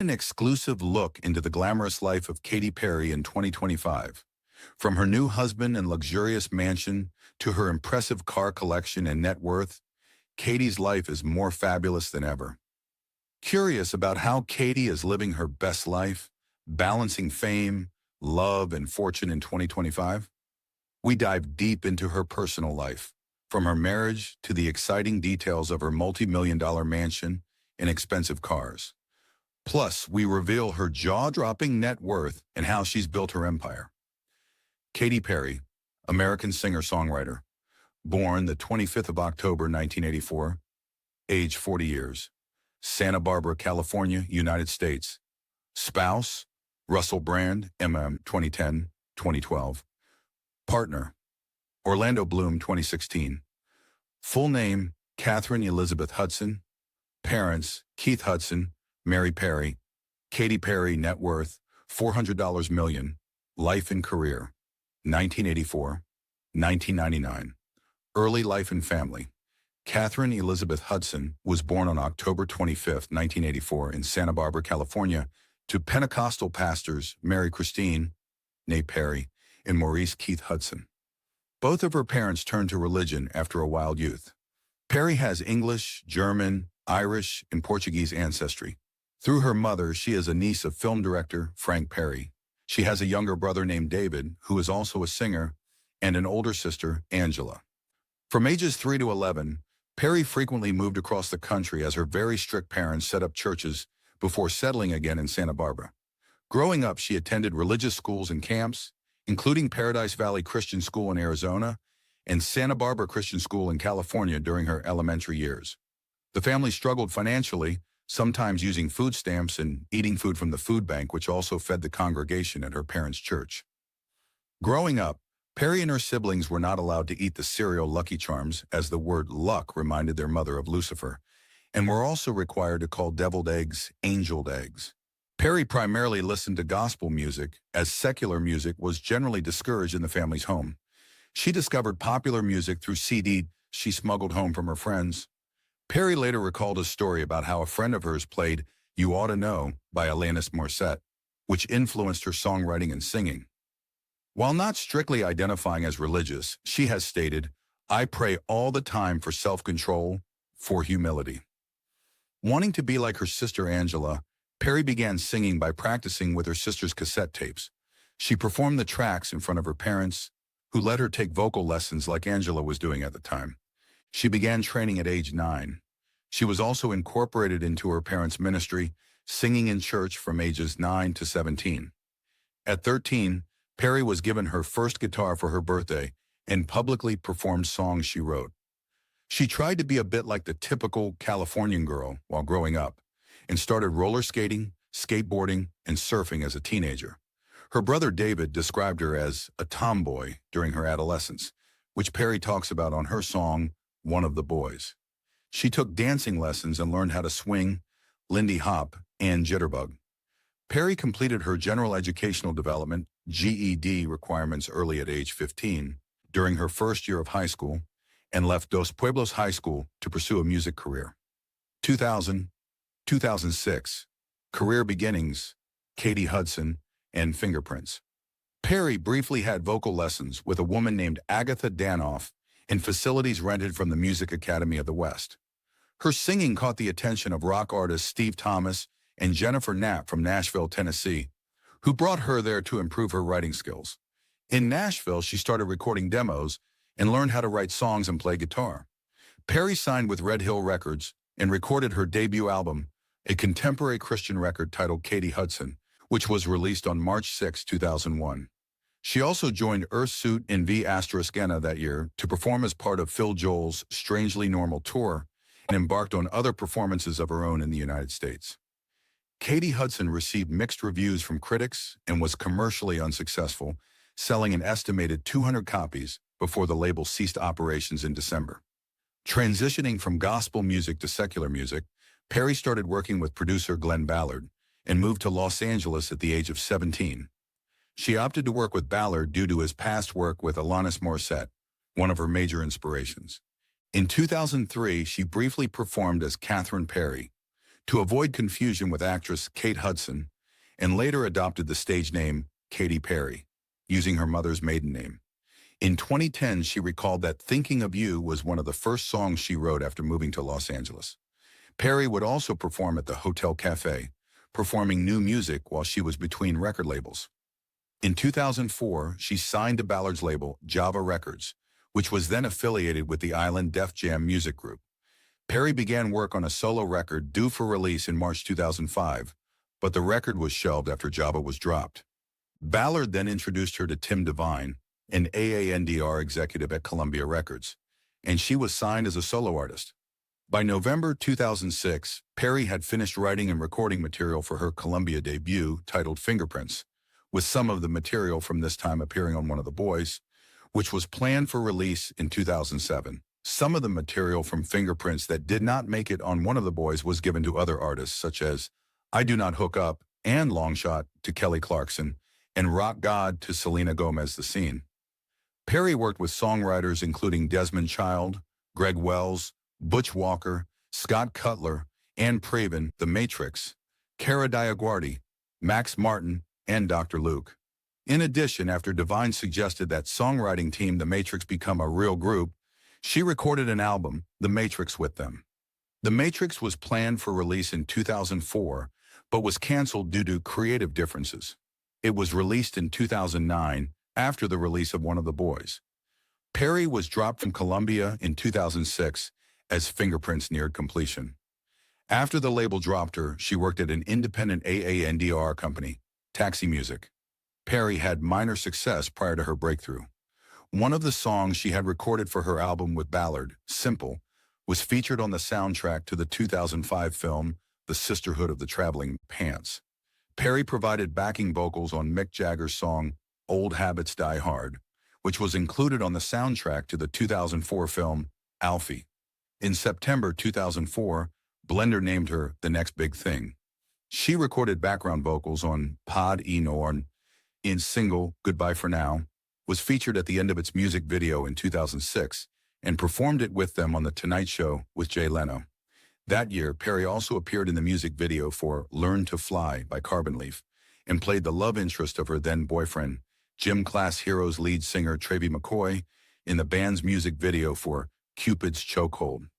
An exclusive look into the glamorous life of Katy Perry in 2025. From her new husband and luxurious mansion to her impressive car collection and net worth, Katy's life is more fabulous than ever. Curious about how Katy is living her best life, balancing fame, love, and fortune in 2025? We dive deep into her personal life, from her marriage to the exciting details of her multi-million-dollar mansion and expensive cars. Plus, we reveal her jaw-dropping net worth and how she's built her empire. Katy Perry, American singer-songwriter, born the 25th of October 1984, age 40 years, Santa Barbara, California, United States. Spouse, Russell Brand, MM, 2010-2012. Partner, Orlando Bloom, 2016. Full name, Catherine Elizabeth Hudson. Parents, Keith Hudson, Mary Perry. Katy Perry, net worth, $400 million. Life and career, 1984, 1999. Early life and family. Catherine Elizabeth Hudson was born on October 25, 1984 in Santa Barbara, California, to Pentecostal pastors Mary Christine, née Perry, and Maurice Keith Hudson. Both of her parents turned to religion after a wild youth. Perry has English, German, Irish, and Portuguese ancestry. Through her mother, she is a niece of film director Frank Perry. She has a younger brother named David, who is also a singer, and an older sister, Angela. From ages 3 to 11, Perry frequently moved across the country as her very strict parents set up churches before settling again in Santa Barbara. Growing up, she attended religious schools and camps, including Paradise Valley Christian School in Arizona and Santa Barbara Christian School in California during her elementary years. The family struggled financially, sometimes using food stamps and eating food from the food bank, which also fed the congregation at her parents' church. Growing up, Perry and her siblings were not allowed to eat the cereal Lucky Charms, as the word luck reminded their mother of Lucifer, and were also required to call deviled eggs angeled eggs. Perry primarily listened to gospel music, as secular music was generally discouraged in the family's home. She discovered popular music through CD she smuggled home from her friends. Perry later recalled a story about how a friend of hers played You Ought to Know by Alanis Morissette, which influenced her songwriting and singing. While not strictly identifying as religious, she has stated, "I pray all the time for self-control, for humility." Wanting to be like her sister Angela, Perry began singing by practicing with her sister's cassette tapes. She performed the tracks in front of her parents, who let her take vocal lessons like Angela was doing at the time. She began training at age 9. She was also incorporated into her parents' ministry, singing in church from ages 9 to 17. At 13, Perry was given her first guitar for her birthday and publicly performed songs she wrote. She tried to be a bit like the typical Californian girl while growing up, and started roller skating, skateboarding, and surfing as a teenager. Her brother David described her as a tomboy during her adolescence, which Perry talks about on her song, One of the Boys. She took dancing lessons and learned how to swing, Lindy Hop, and jitterbug. Perry completed her general educational development, GED, requirements early at age 15, during her first year of high school, and left Dos Pueblos High School to pursue a music career. 2000, 2006, career beginnings, Katy Hudson, and Fingerprints. Perry briefly had vocal lessons with a woman named Agatha Danoff in facilities rented from the Music Academy of the West. Her singing caught the attention of rock artists Steve Thomas and Jennifer Knapp from Nashville, Tennessee, who brought her there to improve her writing skills. In Nashville, she started recording demos and learned how to write songs and play guitar. Perry signed with Red Hill Records and recorded her debut album, a contemporary Christian record titled Katy Hudson, which was released on March 6, 2001. She also joined Earthsuit and V** that year to perform as part of Phil Joel's Strangely Normal tour and embarked on other performances of her own in the United States. Katy Hudson received mixed reviews from critics and was commercially unsuccessful, selling an estimated 200 copies before the label ceased operations in December. Transitioning from gospel music to secular music, Perry started working with producer Glenn Ballard and moved to Los Angeles at the age of 17. She opted to work with Ballard due to his past work with Alanis Morissette, one of her major inspirations. In 2003, she briefly performed as Catherine Perry, to avoid confusion with actress Kate Hudson, and later adopted the stage name Katy Perry, using her mother's maiden name. In 2010, she recalled that Thinking of You was one of the first songs she wrote after moving to Los Angeles. Perry would also perform at the Hotel Cafe, performing new music while she was between record labels. In 2004, she signed to Ballard's label, Java Records, which was then affiliated with the Island Def Jam music group. Perry began work on a solo record due for release in March 2005, but the record was shelved after Java was dropped. Ballard then introduced her to Tim Devine, an AANDR executive at Columbia Records, and she was signed as a solo artist. By November 2006, Perry had finished writing and recording material for her Columbia debut titled Fingerprints, with some of the material from this time appearing on One of the Boys, which was planned for release in 2007. Some of the material from Fingerprints that did not make it on One of the Boys was given to other artists such as I Do Not Hook Up and Long Shot to Kelly Clarkson and Rock God to Selena Gomez The Scene. Perry worked with songwriters including Desmond Child, Greg Wells, Butch Walker, Scott Cutler, Ann Praven, The Matrix, Cara Diaguardi, Max Martin, and Dr. Luke. In addition, after Devine suggested that songwriting team The Matrix become a real group, she recorded an album, The Matrix, with them. The Matrix was planned for release in 2004, but was canceled due to creative differences. It was released in 2009, after the release of One of the Boys. Perry was dropped from Columbia in 2006 as Fingerprints neared completion. After the label dropped her, she worked at an independent AANDR company, Taxi Music. Perry had minor success prior to her breakthrough. One of the songs she had recorded for her album with Ballard, Simple, was featured on the soundtrack to the 2005 film The Sisterhood of the Traveling Pants. Perry provided backing vocals on Mick Jagger's song Old Habits Die Hard, which was included on the soundtrack to the 2004 film Alfie. In September 2004, Blender named her The Next Big Thing. She recorded background vocals on Pod E Norn in single Goodbye for Now, was featured at the end of its music video in 2006, and performed it with them on The Tonight Show with Jay Leno. That year, Perry also appeared in the music video for Learn to Fly by Carbon Leaf, and played the love interest of her then-boyfriend, Gym Class Heroes lead singer Travie McCoy, in the band's music video for Cupid's Chokehold.